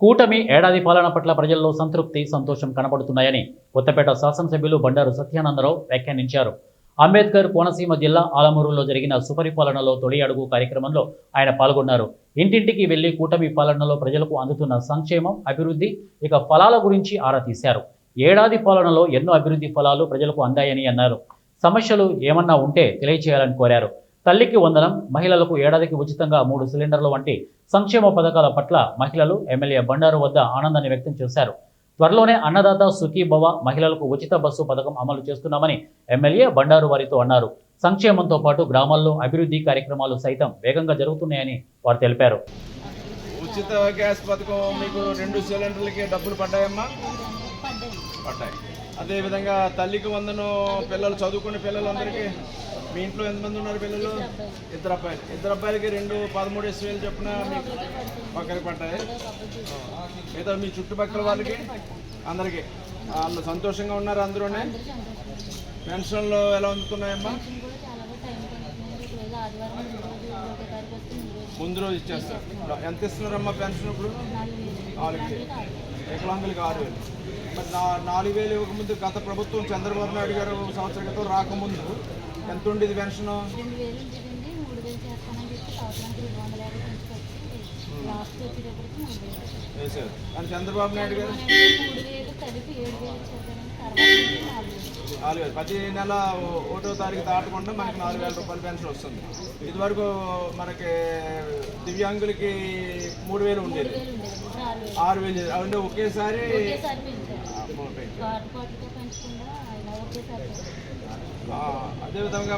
కూటమి ఏడాది పాలన పట్ల ప్రజల్లో సంతృప్తి, సంతోషం కనబడుతున్నాయని కొత్తపేట శాసనసభ్యులు బండారు సత్యానందరావు వ్యాఖ్యానించారు. అంబేద్కర్ కోనసీమ జిల్లా ఆలమూరులో జరిగిన సుపరిపాలనలో తొలి అడుగు కార్యక్రమంలో ఆయన పాల్గొన్నారు. ఇంటింటికి వెళ్లి కూటమి పాలనలో ప్రజలకు అందుతున్న సంక్షేమం, అభివృద్ధి, ఇక ఫలాల గురించి ఆరా తీశారు. ఏడాది పాలనలో ఎన్నో అభివృద్ధి ఫలాలు ప్రజలకు అందాయని అన్నారు. సమస్యలు ఏమన్నా ఉంటే తెలియచేయాలని కోరారు. తల్లికి వందనం, మహిళలకు ఏడాదికి ఉచితంగా 3 సిలిండర్లు వంటి సంక్షేమ పథకాల పట్ల మహిళలు ఎమ్మెల్యే బండారు వద్ద ఆనందాన్ని వ్యక్తం చేశారు. త్వరలోనే అన్నదాత సుఖీభవ, మహిళలకు ఉచిత బస్సు పథకం అమలు చేస్తున్నామని ఎమ్మెల్యే బండారు వారితో అన్నారు. సంక్షేమంతో పాటు గ్రామాల్లో అభివృద్ధి కార్యక్రమాలు సైతం వేగంగా జరుగుతున్నాయని వారు తెలిపారు. ఉచిత గ్యాస్ పథకం మీకు 2 సిలిండర్లకి డబ్బులు పడ్డాయమ్మా? పడ్డాయి. అదేవిధంగా తల్లికి వందనం, పిల్లలు చదువుకునే పిల్లలందరికీ మీ ఇంట్లో ఎంతమంది ఉన్నారు పిల్లలు? ఇద్దరు అబ్బాయిలకి 13,000 చొప్పున మీకు పక్కన పడ్డాయి. లేదా మీ చుట్టుపక్కల వాళ్ళకి అందరికీ వాళ్ళు సంతోషంగా ఉన్నారు అందరూనే? పెన్షన్లు ఎలా అందుతున్నాయమ్మా? ముందు రోజు ఇచ్చేస్తారు. ఎంత ఇస్తున్నారమ్మా పెన్షన్ ఇప్పుడు? 4,000. వికలాంగులకి 6,000. మరి 4,000 ఇవ్వకముందు గత ప్రభుత్వం చంద్రబాబు నాయుడు గారు సంవత్సరం క్రితం రాకముందు ఎంత ఉండేది పెన్షన్? వేసారు. కానీ చంద్రబాబు నాయుడు గారు 4,000 ప్రతి నెల 1వ తారీఖు దాటకుండా మనకి 4,000 రూపాయల పెన్షన్ వస్తుంది. ఇదివరకు మనకి దివ్యాంగులకి 3,000 ఉండేది, 6,000 అంటే ఒకేసారి అదేవిధంగా